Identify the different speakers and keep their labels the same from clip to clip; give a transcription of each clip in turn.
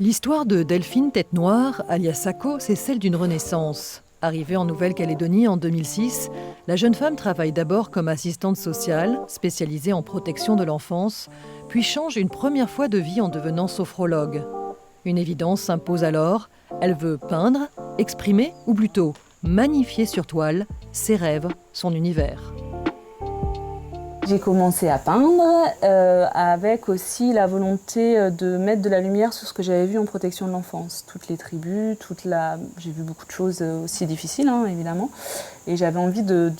Speaker 1: L'histoire de Delphine Tête Noire, alias Sako, c'est celle d'une renaissance. Arrivée en Nouvelle-Calédonie en 2006, la jeune femme travaille d'abord comme assistante sociale, spécialisée en protection de l'enfance, puis change une première fois de vie en devenant sophrologue. Une évidence s'impose alors, elle veut peindre, exprimer ou plutôt magnifier sur toile ses rêves, son univers.
Speaker 2: J'ai commencé à peindre avec aussi la volonté de mettre de la lumière sur ce que j'avais vu en protection de l'enfance. Toutes les tribus, j'ai vu beaucoup de choses aussi difficiles, évidemment. Et j'avais envie de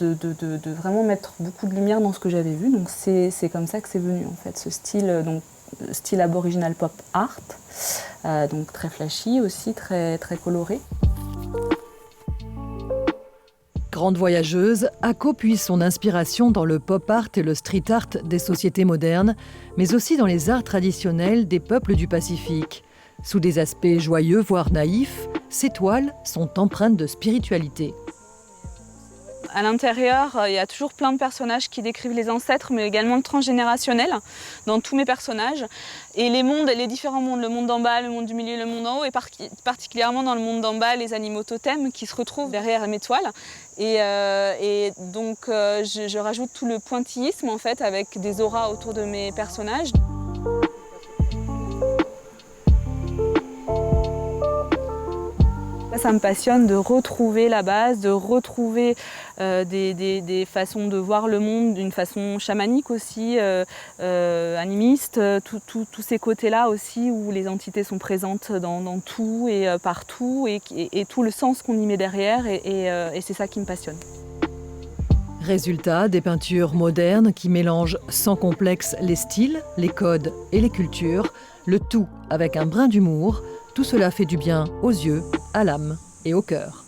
Speaker 2: vraiment mettre beaucoup de lumière dans ce que j'avais vu. Donc c'est comme ça que c'est venu, en fait, ce style, style aboriginal pop art, donc très flashy aussi, très coloré.
Speaker 1: Grande voyageuse, Ako puise son inspiration dans le pop art et le street art des sociétés modernes, mais aussi dans les arts traditionnels des peuples du Pacifique. Sous des aspects joyeux, voire naïfs, ces toiles sont empreintes de spiritualité.
Speaker 3: À l'intérieur, il y a toujours plein de personnages qui décrivent les ancêtres, mais également le transgénérationnel dans tous mes personnages. Et les différents mondes, le monde d'en bas, le monde du milieu, le monde en haut, et particulièrement dans le monde d'en bas, les animaux totems qui se retrouvent derrière mes toiles. Et donc, je rajoute tout le pointillisme en fait, avec des auras autour de mes personnages. Ça me passionne de retrouver la base, de retrouver des façons de voir le monde d'une façon chamanique aussi, animiste, tous ces côtés-là aussi où les entités sont présentes dans tout et partout et tout le sens qu'on y met derrière et c'est ça qui me passionne.
Speaker 1: Résultat, des peintures modernes qui mélangent sans complexe les styles, les codes et les cultures, le tout avec un brin d'humour. Tout cela fait du bien aux yeux, à l'âme et au cœur.